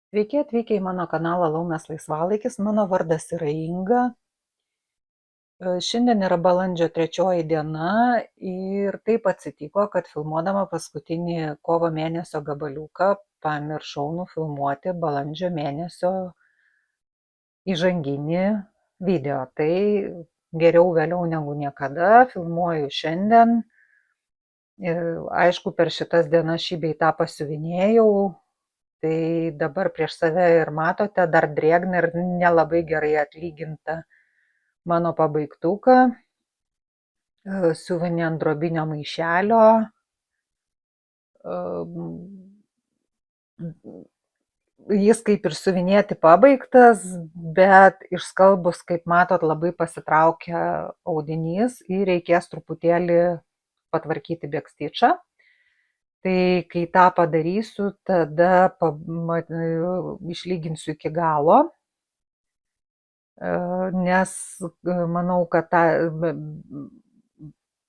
Sveiki atvykę į mano kanalą Laumės laisvalaikis. Mano vardas yra Inga. Šiandien yra balandžio 3 diena ir taip atsitiko, kad filmuodama paskutinį kovo mėnesio gabaliuką pamiršau nufilmuoti balandžio mėnesio įžanginį video. Tai geriau vėliau negu niekada, filmuoju šiandien. Aišku, per šitas dienas šį bei tą pasiuvinėjau. Tai dabar prieš save ir matote dar drėgną ir nelabai gerai atlygintą mano pabaigtuką. Siuvinį ant drobinio maišelio. Jis kaip ir siuvinėti pabaigtas, bet išskalbus, kaip matot, labai pasitraukia audinys ir reikės truputėlį patvarkyti bekstyčą. Tai kai tą padarysiu, tada išlyginsiu iki galo, nes manau, kad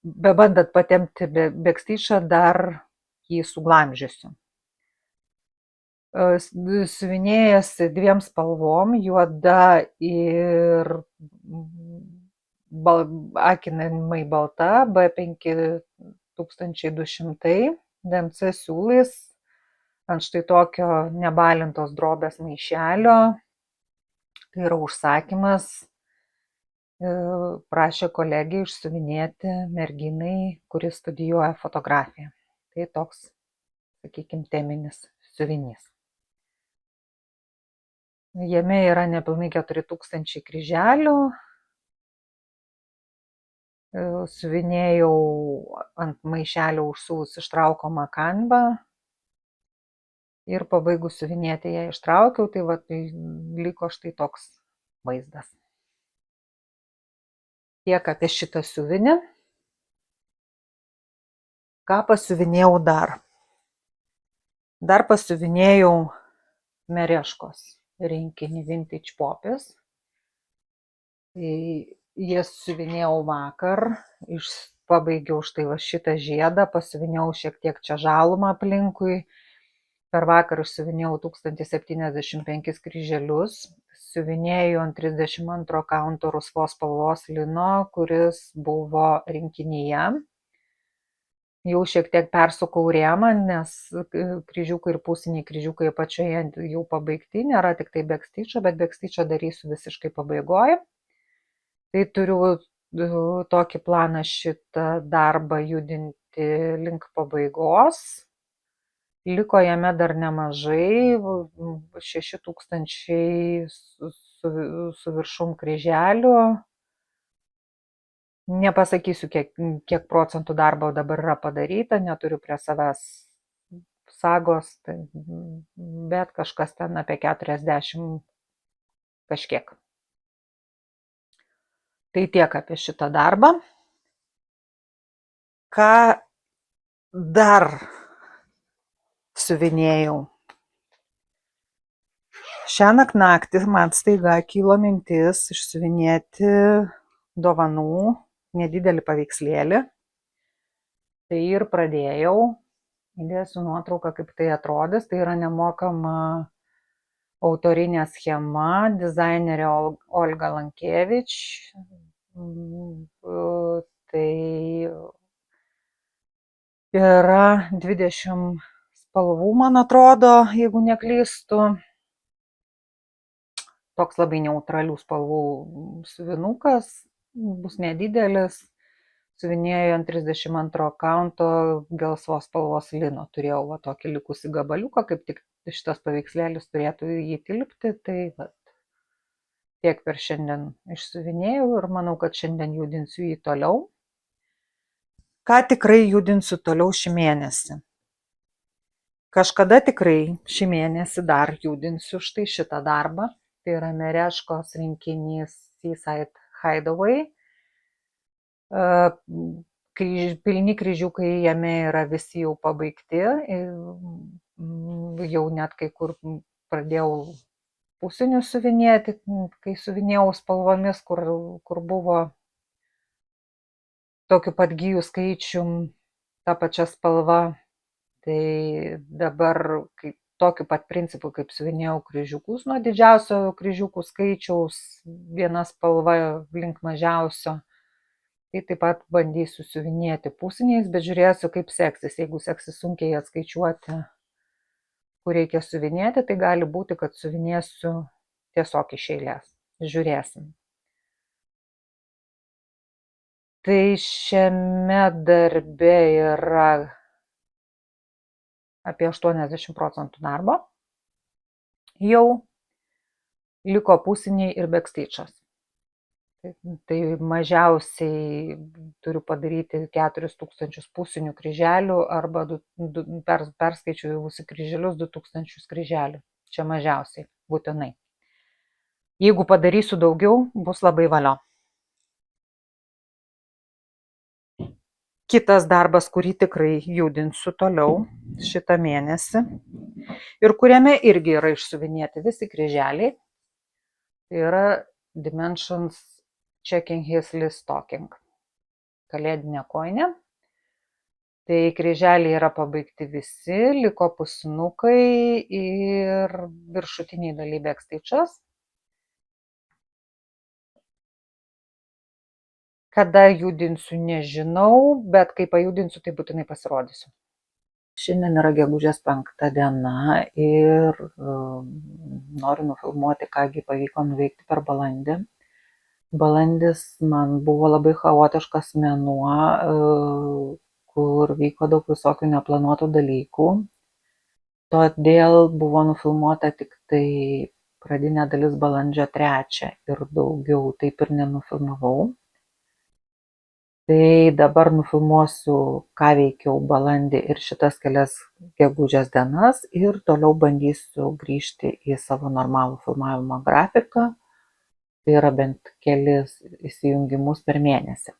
bebandant patempti bekstyčą dar jį suglamžiusiu. Siuvinėjasi dviem spalvom, juoda ir akinamai balta, B5200 DMC siūlais ant štai tokio nebalintos drobės maišelio. Tai yra užsakymas, prašė kolegė išsiuvinėti merginai, kuri studijuoja fotografiją. Tai toks, sakykime, teminis siuvinys. Jame yra nepilnai 4000 kryželių. Siuvinėjau ant maišelio užsiuvus ištraukomą kanvą ir pabaigus siuvinėti ją ištraukiau, tai va, tai liko štai toks vaizdas. Tiek apie šitą siuvinį. Ką pasiuvinėjau dar? Dar pasiuvinėjau Mereškos rinkinį Vintage Poppies. Tai jas siuvinėjau vakar, pabaigiau štai va šitą žiedą, pasiuvinėjau šiek tiek čia žalumą aplinkui. Per vakar siuvinėjau 1075 kryželius, siuvinėjau ant 32 kaunto rusvos spalvos lino, kuris buvo rinkinyje. Jau šiek tiek persukau rėmą, nes kryžiukai ir pusiniai kryžiukai apačioje jau pabaigti, nėra tik tai bekstyčio, bet bekstyčio darysiu visiškai pabaigoje. Tai turiu tokį planą šitą darbą judinti link pabaigos. Liko jame dar nemažai, 6000 su viršum kryželių. Nepasakysiu, kiek procentų darbo dabar yra padaryta, neturiu prie savęs sagos, bet kažkas ten apie 40 kažkiek. Tai tiek apie šitą darbą. Ką dar siuvinėjau? Šiąnakt naktį man staiga kilo mintis išsiuvinėti dovanų nedidelį paveikslėlį. Tai ir pradėjau. Įdėsiu nuotrauką, kaip tai atrodys. Tai yra nemokama autorinė schema, dizainerė Olga Lankevič. Tai yra 20 spalvų, man atrodo, jeigu neklystu. Toks labai neutralių spalvų siuvinukas, bus nedidelis. Siuvinėjau ant 32 kaunto gelsvos spalvos lino. Turėjau va tokį likusį gabaliuką, kaip tik šitas paveikslėlis turėtų jį tilpti. Tai va, tiek per šiandien išsiuvinėjau ir manau, kad šiandien judinsiu jį toliau. Ką tikrai judinsiu toliau šį mėnesį? Kažkada tikrai šį mėnesį dar judinsiu štai šitą darbą. Tai yra Mereškos rinkinys Seaside Hideaway. Pilni kryžiukai jame yra visi jau pabaigti. Jau net kai kur pradėjau pusinius siuvinėti, kai siuvinėjau spalvomis, kur buvo tokiu pat gijų skaičium, ta pačia spalva. Tai dabar, kai tokiu pat principu, kaip siuvinėjau kryžiukus, nuo didžiausio kryžiukų skaičiaus viena spalva link mažiausio. Tai taip pat bandysiu siuvinėti pusiniais, bet žiūrėsiu, kaip seksis. Jeigu seksis sunkiai atskaičiuoti, kur reikia siuvinėti, tai gali būti, kad siuvinėsiu tiesiog iš eilės. Žiūrėsim. Tai šiame darbe yra apie 80% darbo. Jau liko pusiniai ir backstage'as. Tai mažiausiai turiu padaryti 4000 pusinių kryželių arba perskaičiuojusi kryželius 2000 kryželių. Čia mažiausiai, būtinai. Jeigu padarysiu daugiau, bus labai valio. Kitas darbas, kurį tikrai judinsiu toliau šitą mėnesį ir kuriame irgi yra išsiuvinėti visi kryželiai, tai yra Dimensions Checking His List Stocking. Kalėdinė kojinė. Tai kryželiai yra pabaigti visi, liko pusinukai ir viršutiniai daly backstage'as. Kada judinsiu, nežinau, bet kai pajudinsiu, tai būtinai pasirodysiu. Šiandien yra gegužės 5 diena ir noriu nufilmuoti, kągi pavyko nuveikti per balandį. Balandis man buvo labai chaotiškas mėnuo, kur vyko daug visokių neplanuotų dalykų. Todėl buvo nufilmuota tik tai pradinė dalis balandžio 3 ir daugiau taip ir nenufilmavau. Tai dabar nufilmuosiu, ką veikiau balandį ir šitas kelias gegužės dienas ir toliau bandysiu grįžti į savo normalų filmavimo grafiką. Tai yra bent kelis įsijungimus per mėnesį.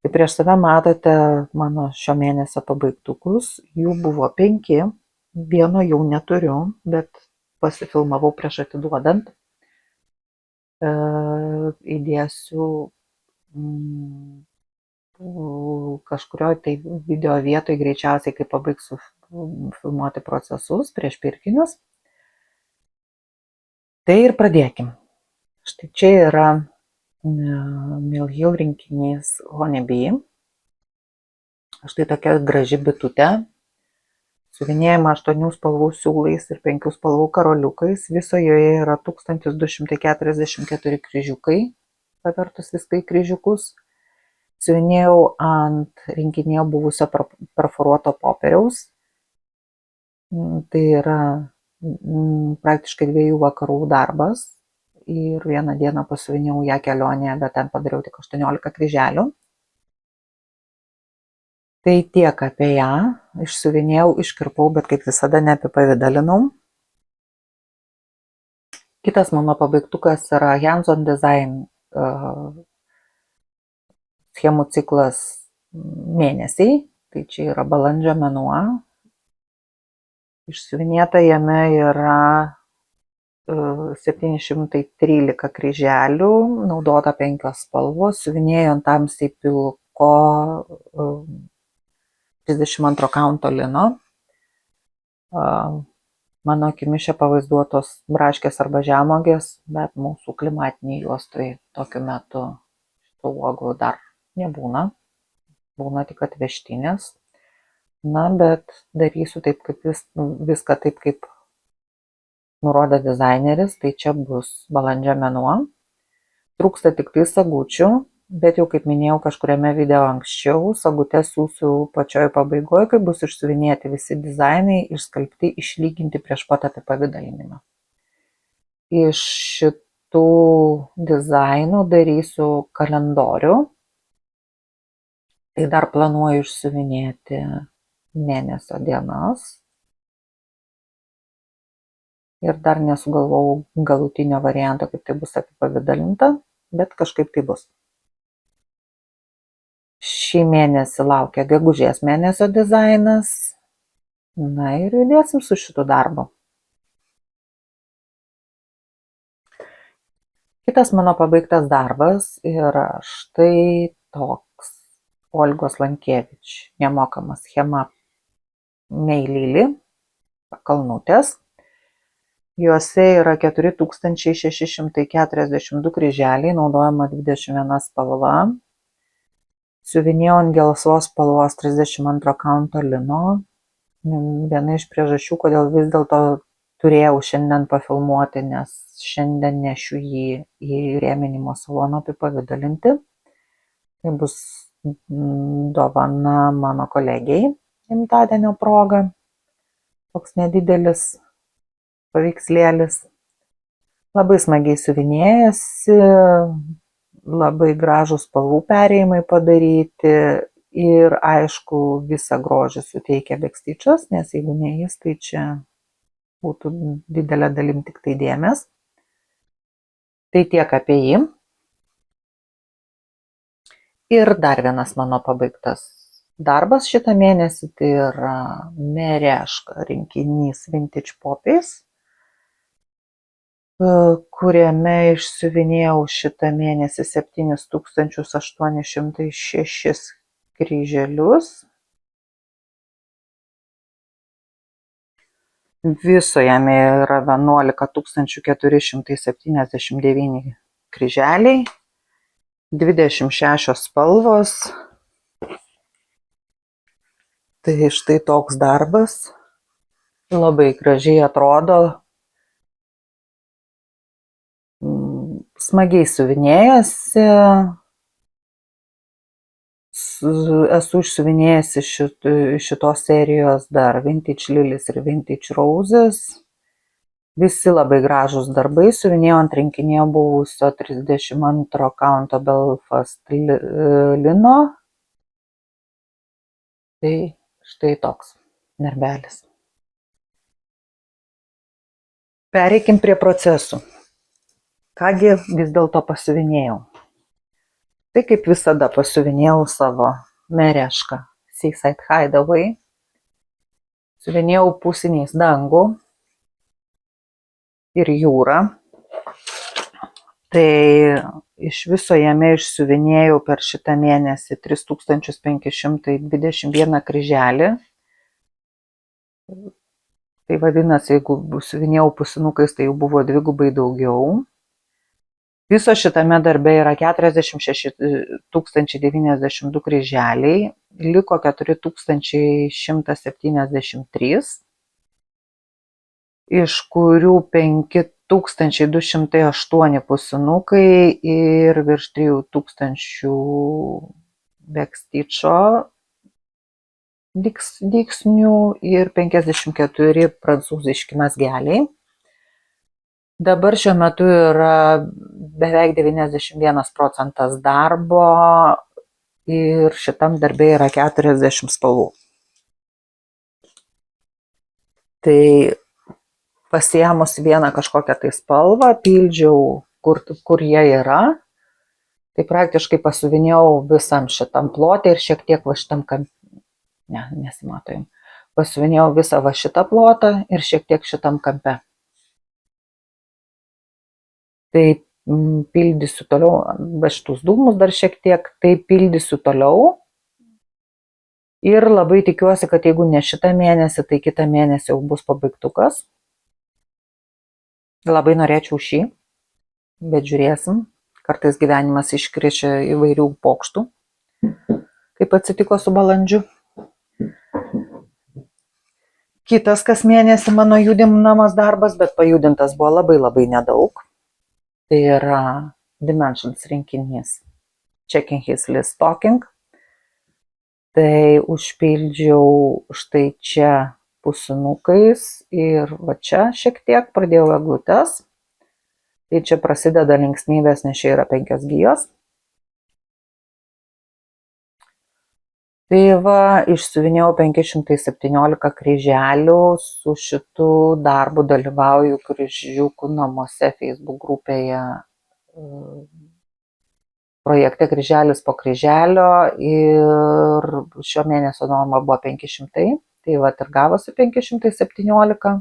Tai prieš save matote mano šio mėnesio pabaigtukus, jų buvo 5, vieno jau neturiu, bet pasifilmavau prieš atiduodant. Įdėsiu kažkurioje tai video vietoje greičiausiai, kai pabaigsiu filmuoti procesus prieš pirkinius. Tai ir pradėkim. Štai čia yra Mill Hill rinkinys Honeybee. Štai tokia graži bitutė. Siuvinėjama 8 spalvų siūlais ir 5 spalvų karoliukais. Visoje yra 1244 kryžiukai, pavertus viską į kryžiukus. Siuvinėjau ant rinkinėje buvusio perforuoto popieriaus. Tai yra praktiškai 2 vakarų darbas. Ir vieną dieną pasiuvinėjau ją kelionėje, bet ten padariau tik 18 kryželių. Tai tiek apie ją. Išsiuvinėjau, iškirpau, bet kaip visada neapipavidalinau. Kitas mano pabaigtukas yra Hands on Design schemų ciklas mėnesiai. Tai čia yra balandžio mėnuo. Išsiuvinėta jame yra 713 kryželių, naudota 5 spalvos, siuvinėjo ant tamsiai pilko 32 kaunto lino. Mano akimis čia pavaizduotos braškės arba žemuogės, bet mūsų klimatiniai juostoj tokiu metu šitų uogų dar nebūna. Būna tik atvežtinės. Na, bet darysiu taip, kaip viską taip, kaip nurodė dizaineris, tai čia bus balandžio mėnuo. Trūksta tik tai sagučių, bet jau kaip minėjau kažkuriame video anksčiau, sagutės siūsiu pačioj pabaigoje, kai bus išsiuvinėti visi dizainai, išskalbti, išlyginti prieš pat apipavidalinimą. Iš šitų dizainų darysiu kalendorių. Tai dar planuoju išsiuvinėti mėnesio dienas. Ir dar nesugalvojau galutinio varianto, kaip tai bus apipavidalinta, bet kažkaip tai bus. Šį mėnesį laukia gegužės mėnesio dizainas. Na ir judėsim su šitu darbu. Kitas mano pabaigtas darbas yra štai toks Olgos Lankievič nemokama schema Meilili. kalnutės. Juose yra 4642 kryželiai, naudojama 21 spalva. Siuvinėjau ant gelsvos spalvos 32 kaunto lino. Viena iš priežasčių, kodėl vis dėlto turėjau šiandien pafilmuoti, nes šiandien nešiu jį į rėminimo saloną apipavidalinti. Tai bus dovana mano kolegijai gimtadienio proga. Toks nedidelis paveikslėlis. Labai smagiai siuvinėjasi, labai gražūs spalvų perėjimai padaryti ir aišku visą grožį suteikia backstitch'as, nes jeigu ne jis, tai čia būtų didelė dalim tik tai dėmės. Tai tiek apie jį. Ir dar vienas mano pabaigtas darbas šitą mėnesį, tai yra Mereška rinkinys Vintage Poppies, kuriame išsiuvinėjau šitą mėnesį 7806 kryželius. Viso jame yra 11479 kryželiai, 26 spalvos. Tai štai toks darbas. Labai gražiai atrodo. Smagiai siuvinėjasi. Esu išsiuvinėjusi šitos serijos dar Vintage Lilies ir Vintage Roses. Visi labai gražūs darbai. Siuvinėjau ant rinkinėje buvusio 32 kaunto Belfast lino. Tai štai toks darbelis. Pereikim prie procesų. Kągi vis dėlto pasiuvinėjau. Tai kaip visada pasiuvinėjau savo Merešką Seaside Hideaway. Siuvinėjau pusiniais dangų ir jūrą. Tai iš viso jame išsiuvinėjau per šitą mėnesį 3521 kryželį. Tai vadinasi, jeigu siuvinėjau pusinukais, tai jau buvo dvigubai daugiau. Viso šitame darbe yra 46 092 kryželiai, liko 4173, iš kurių 5208 pusinukai ir virš 3000 backstitch'o dygsnių ir 54 prancūziški mazgeliai. Dabar šiuo metu yra beveik 91 procentas darbo ir šitam darbe yra 40 spalvų. Tai pasiėmus vieną kažkokią tai spalvą, pildžiau, kur jie yra. Tai praktiškai pasiuvinėjau visam šitam plotį ir šiek tiek va šitam kampe. Ne, nesimato jums. Pasiuvinėjau visą va šitą plotą ir šiek tiek šitam kampe. Tai pildysiu toliau, be šitus dūmus dar šiek tiek, tai pildysiu toliau. Ir labai tikiuosi, kad jeigu ne šitą mėnesį, tai kitą mėnesį jau bus pabaigtukas. Labai norėčiau šį, bet žiūrėsim. Kartais gyvenimas iškrečia įvairių pokštų, kaip atsitiko su balandžiu. Kitas kas mėnesį mano judinamas darbas, bet pajudintas buvo labai nedaug. Tai yra Dimensions rinkinys Checking His List Talking. Tai užpildžiau štai čia pusinukais ir va čia šiek tiek pradėjau eglutes. Tai čia prasideda linksmybės, nes čia yra 5 gijos. Tai va, išsiuvinėjau 517 kryželių, su šitu darbu dalyvauju Kryžiukų namuose Facebook grupėje projekte Kryželis po kryželio ir šio mėnesio norma buvo 500, tai va ir gavosi 517,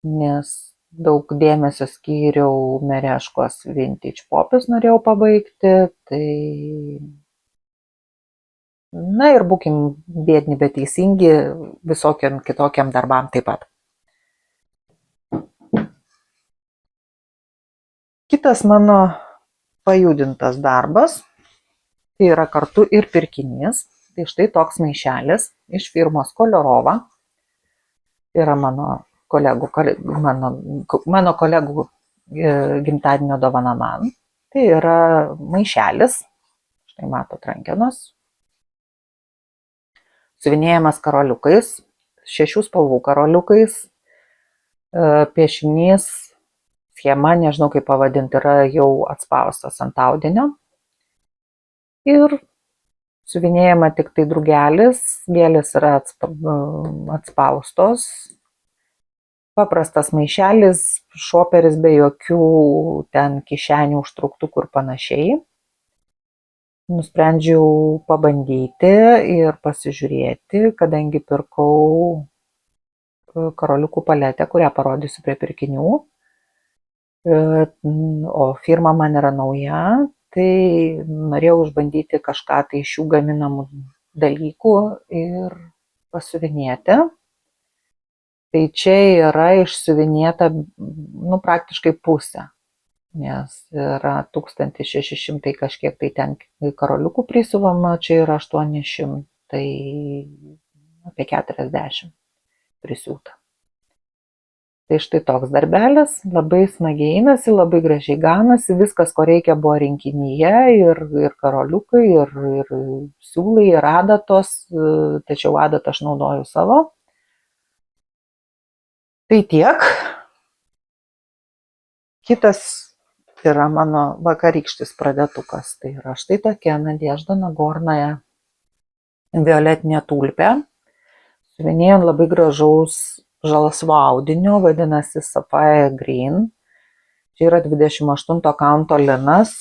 nes daug dėmesio skyriau Mereškos Vintage Poppies, norėjau pabaigti, tai Na ir būkim biedni, bet teisingi visokiam kitokiam darbam taip pat. Kitas mano pajudintas darbas, tai yra kartu ir pirkinys. Tai štai toks maišelis iš firmos Kolorova. Tai yra mano kolegų gimtadienio dovana man. Tai yra maišelis, štai matot rankenos, siuvinėjamas karoliukais, 6 spalvų karoliukais, piešinys, schema, nežinau kaip pavadinti, yra jau atspaustas ant audinio. Ir siuvinėjama tik tai drugelis, gėlės yra atspaustos. Paprastas maišelis, šoperis be jokių ten kišenių, užtrauktukų ir panašiai. Nusprendžiau pabandyti ir pasižiūrėti, kadangi pirkau karoliukų paletę, kurią parodysiu prie pirkinių. O firma man yra nauja, tai norėjau išbandyti kažką tai iš jų gaminamų dalykų ir pasiuvinėti. Tai čia yra išsiuvinėta, praktiškai pusė, nes yra 1600 kažkiek tai ten karoliukų prisiuvama, čia yra 800, tai apie 40 prisiūta. Tai štai toks darbelis, labai smagiai einasi, labai gražiai gaunasi, viskas, ko reikia, buvo rinkinyje, ir karoliukai, ir siūlai, ir adatos, tačiau adatą aš naudoju savo. Tai tiek. Kitas yra mano vakarykštis pradėtukas, tai yra štai tokia Nadežda Nagornaja violetinė tulpė, siuvinėjant labai gražaus žalsvo audinio, vadinasi Sapphire Green. Čia yra 28 kaunto linas.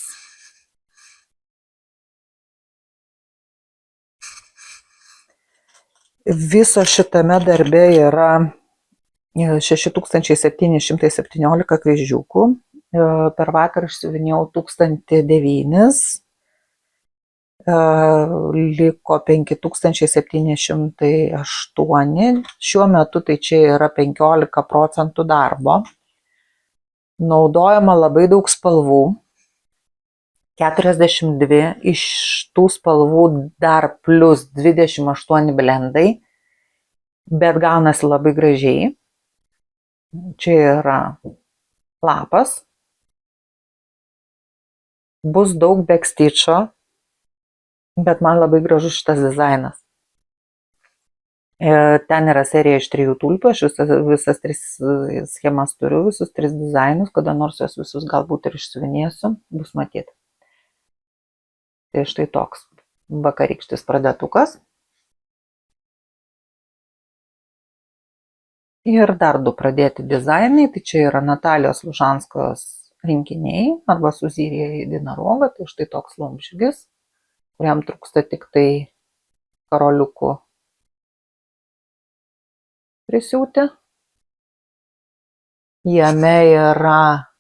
Viso šitame darbe yra 6717 kryžiukų. Per vakar išsiuvinėjau 1009. Liko 5708. Šiuo metu tai čia yra 15% darbo. Naudojama labai daug spalvų. 42 iš tų spalvų dar plus 28 blendai. Bet gaunasi labai gražiai. Čia yra lapas. Bus daug backstitch'o. Bet man labai gražus šitas dizainas. Ten yra serija iš 3 tulpių, aš visas 3 schemas turiu, visus 3 dizainus, kada nors juos visus galbūt ir išsiuvinėsiu, bus matyti. Tai štai toks vakarykštis pradėtukas. Ir dar 2 pradėti dizainai, tai čia yra Natalijos Lužanskos rinkiniai arba Suzirija Dinarova, tai štai toks laumžirgis, kuriam trūksta tik tai karoliukų prisiūti. Jame yra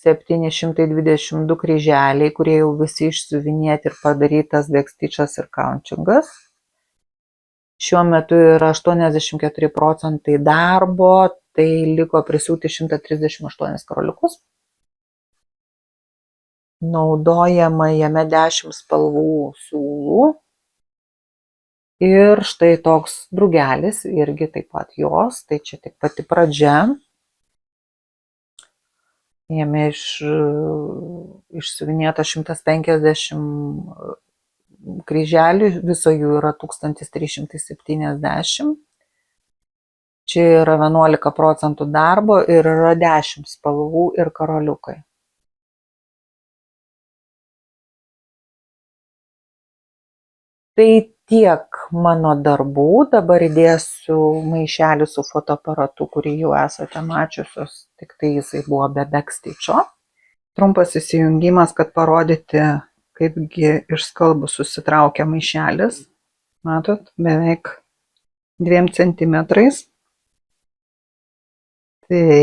722 kryželiai, kurie jau visi išsiuvinėti ir padarytas backstitch'as ir kaunčingas. Šiuo metu yra 84% darbo, tai liko prisiūti 138 karoliukus. Naudojama jame 10 spalvų siūlų. Ir štai toks drugelis, irgi taip pat jos, tai čia tik pati pradžia. Jame išsiuvinėta 150 kryželių, viso jų yra 1370. Čia yra 11% darbo ir yra 10 spalvų ir karoliukai. Tai tiek mano darbų, dabar įdėsiu maišelį su fotoaparatu, kurį jau esate mačiusios, tik tai jisai buvo be backstitch'o. Trumpas įsijungimas, kad parodyti, kaipgi išskalbus susitraukia maišelis. Matot, beveik 2 centimetrais. Tai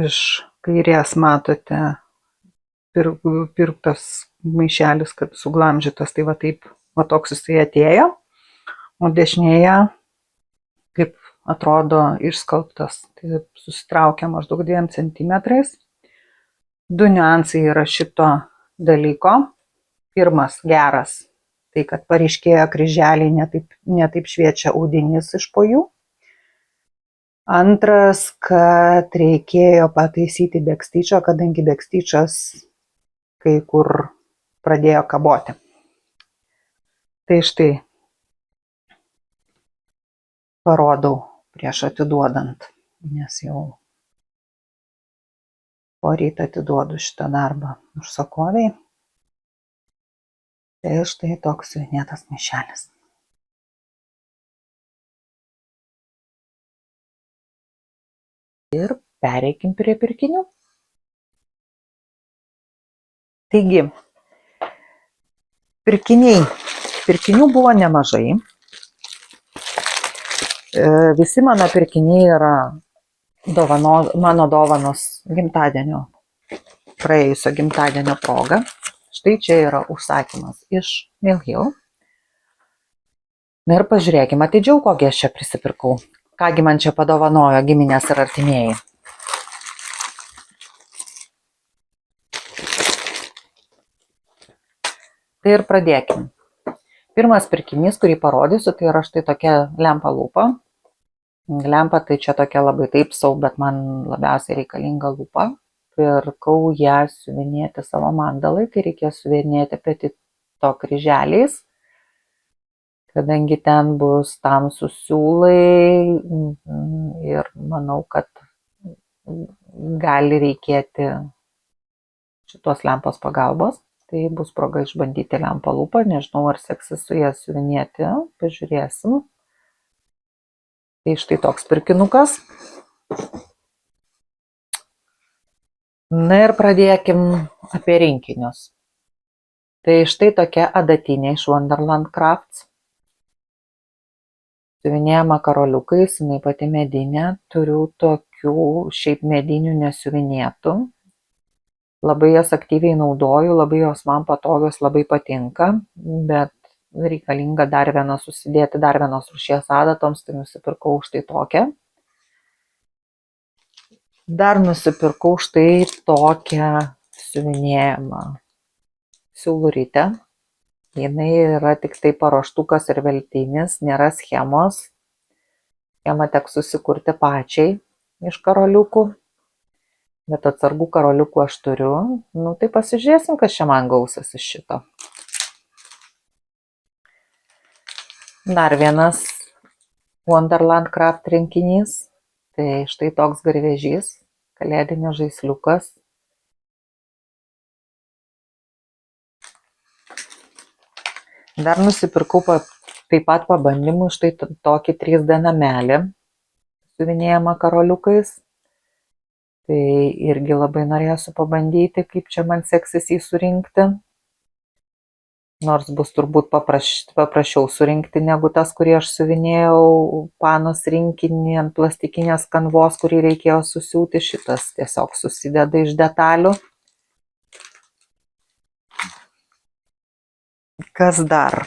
iš kairės matote pirktas maišelis, kad suglamžytas, tai va taip, va toks jisai atėjo, o dešinėje kaip atrodo išskalbtas, tai susitraukia maždaug 2 centimetrais. Du niuansai yra šito dalyko. Pirmas geras, tai kad paryškėjo kryželiai, netaip šviečia audinys iš po jų. Antras, kad reikėjo pataisyti bekstyčio, kadangi bekstyčias kai kur pradėjo kaboti. Tai štai parodau prieš atiduodant, nes jau poryt atiduodu šitą darbą užsakoviai. Tai štai toks siuvinėtas maišelis. Ir pereikim prie pirkinių. Taigi, pirkinių buvo nemažai. Visi mano pirkiniai yra mano dovanos gimtadienio, praėjusio gimtadienio proga. Štai čia yra užsakymas iš Mill Hill. Na ir pažiūrėkime atidžiau, kokį aš čia prisipirkau. Kągi man čia padovanojo giminės ir artimieji. Tai ir pradėkim. Pirmas pirkinys, kurį parodysiu, tai yra štai tokia lempa lūpa. Lempa tai čia tokia labai taip sau, bet man labiausiai reikalinga lūpa. Pirkau ją siuvinėti savo mandalai, kai reikės siuvinėti petito kryželiais. Kadangi ten bus tamsūs siūlai ir manau, kad gali reikėti šitos lempos pagalbos, tai bus proga išbandyti lempą lūpą, nežinau ar seksis su ją siuvinėti, pažiūrėsim. Tai štai toks pirkinukas. Na ir pradėkim apie rinkinius. Tai štai tokia adatinė iš Wonderland Crafts. Siuvinėjama karoliukais, jinai pati medinė, turiu tokių šiaip medinių nesiuvinėtų. Labai jas aktyviai naudoju, labai jos man patogios, labai patinka, bet reikalinga susidėti dar vienos rūšies adatoms, tai nusipirkau štai tokią. Dar nusipirkau štai tokią siuvinėjamą siūlurytę. Jinai yra tik tai paruoštukas ir veltinis, nėra schemos. Schemą teks susikurti pačiai iš karoliukų. Bet atsargų karoliukų aš turiu. Nu tai pasižiūrėsim, kas čia man gausis iš šito. Dar vienas Wonderland Craft rinkinys. Tai štai toks garvežys, kalėdinis žaisliukas. Dar nusipirkau taip pat pabandymui štai tokį 3D namelį, siuvinėjamą karoliukais. Tai irgi labai norėsiu pabandyti, kaip čia man seksis jį surinkti. Nors bus turbūt paprasčiau surinkti negu tas, kurį aš siuvinėjau panos rinkinį ant plastikinės kanvos, kurį reikėjo susiūti. Šitas tiesiog susideda iš detalių. Kas dar?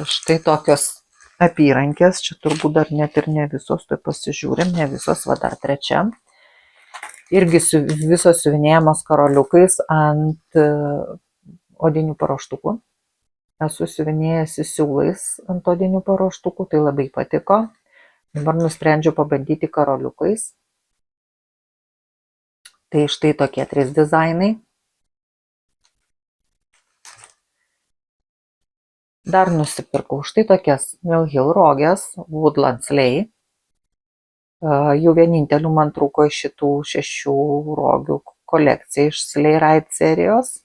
Štai tokios apyrankės, čia turbūt dar net ir ne visos, tai pasižiūrim, ne visos, va dar trečia. Irgi visos siuvinėjamos karoliukais ant odinių paruoštukų. Esu siuvinėjęs siūlais ant odinių paruoštukų, tai labai patiko. Dabar nusprendžiau pabandyti karoliukais. Tai štai tokie 3 dizainai. Dar nusipirkau štai tokias Mill Hill rogės, Woodland Sleigh. Jų vienintelių man trūko iš šitų 6 rogių kolekcija iš Sleigh Ride serijos.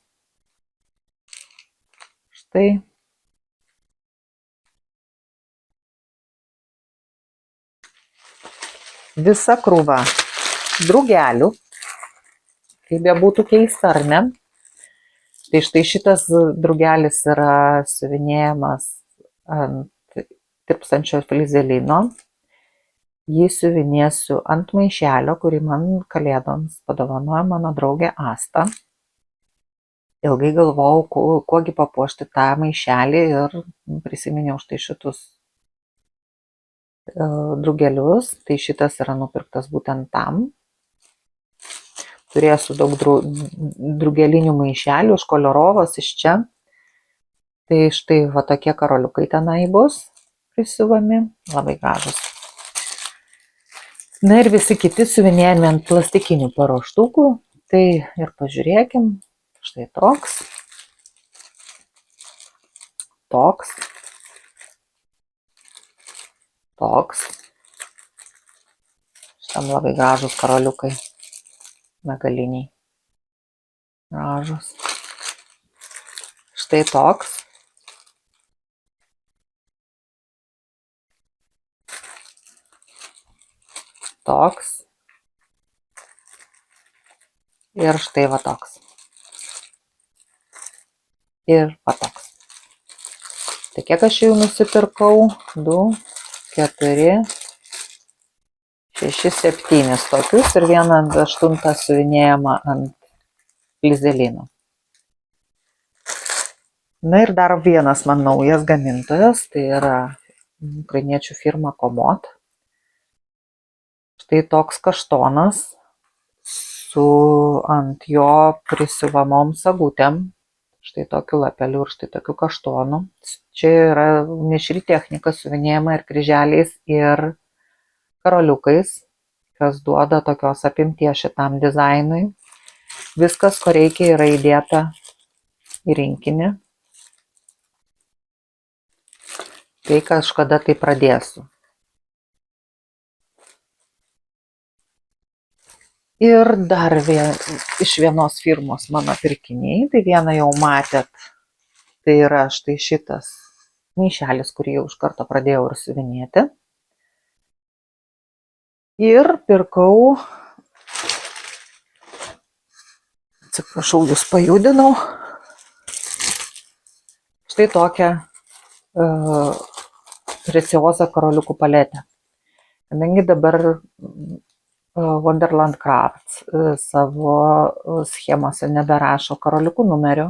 Štai. Visa krūva drugelių, kaip bebūtų keista ar ne. Tai štai šitas drugelis yra siuvinėjamas ant tirpstančio flizelino. Jį siuvinėsiu ant maišelio, kurį man kalėdoms padovanojo mano draugė Asta. Ilgai galvojau, kuogi papuošti tą maišelį ir prisiminiau štai šitus drugelius. Tai šitas yra nupirktas būtent tam. Turėsiu daug drugelinių maišelių iš Koliorovos, iš čia. Tai štai va tokie karoliukai tenai bus prisiuvami, labai gražus. Na ir visi kiti siuvinėjami ant plastikinių paruoštukų. Tai ir pažiūrėkim, štai toks. Toks. Šitam labai gražus karoliukai. Megaliniai. Gražus. Štai toks. Toks. Ir štai va toks. Ir va toks. Tai kiek aš jau nusipirkau? 2, 4, 6, 7 tokius ir 1/8 siuvinėjama ant plizelino. Na ir dar vienas man naujas gamintojas, tai yra ukrainiečių firma Komot. Štai toks kaštonas su ant jo prisiuvamom sagutėm. Štai tokiu lapeliu ir štai tokiu kaštonu. Čia yra mišri technika siuvinėjama ir kryželiais, ir karoliukais, kas duoda tokios apimties šitam dizainui. Viskas, ko reikia, yra įdėta į rinkinį. Tai kažkada tai pradėsiu. Ir dar iš vienos firmos mano pirkiniai, tai vieną jau matėt, tai yra štai šitas maišelis, kurį jau iš karto pradėjau ir siuvinėti. Ir pirkau, atsiprašau, jūs pajudinau, štai tokią Preciosa karoliukų paletę. Kadangi dabar Wonderland Crafts savo schemose neberašo karoliukų numerio,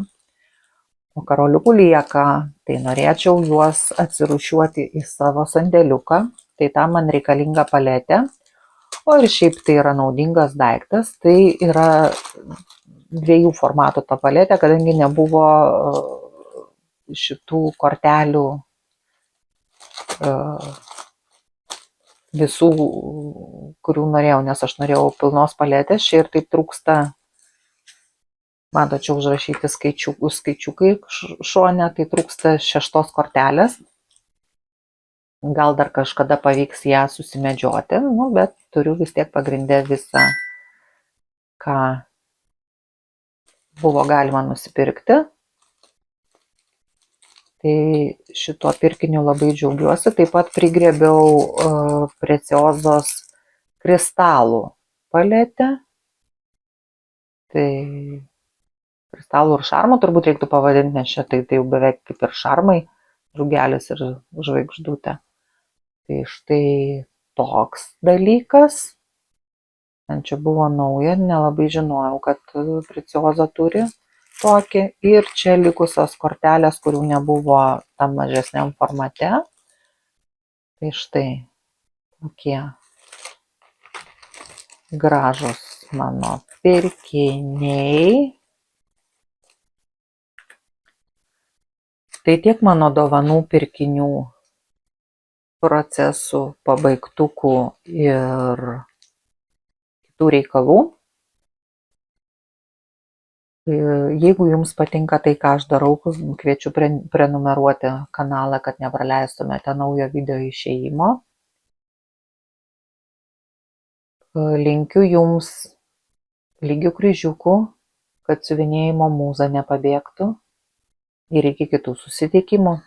o karoliukų lieka, tai norėčiau juos atsirūšiuoti į savo sandėliuką, tai tam man reikalinga paletė, o ir šiaip tai yra naudingas daiktas, tai yra 2 formatų ta paletė, kadangi nebuvo šitų kortelių visų, kurių norėjau, nes aš norėjau pilnos paletės, čia ir taip trūksta, matote, čia užrašyti skaičiukai šone, tai trūksta 6 kortelės. Gal dar kažkada pavyks ją susimedžioti, bet turiu vis tiek pagrindę visą, ką buvo galima nusipirkti. Tai šituo pirkiniu labai džiaugiuosi. Taip pat prigrėbiau Preciozos kristalų paletę. Tai kristalų ir šarmų turbūt reiktų pavadinti, nes čia tai jau beveik kaip ir šarmai, žugelis ir žvaigždutė. Tai štai toks dalykas. Man čia buvo nauja, nelabai žinojau, kad Precioza turi tokį. Ir čia likusios kortelės, kurių nebuvo tam mažesniam formate. Tai štai tokie gražus mano pirkiniai. Tai tiek mano dovanų pirkinių, procesų, pabaigtukų ir kitų reikalų. Jeigu jums patinka tai, ką aš darau, kviečiu prenumeruoti kanalą, kad nepraleistumėte naujo video išėjimo. Linkiu jums lygių kryžiukų, kad siuvinėjimo mūza nepabėgtų ir iki kitų susitikimų.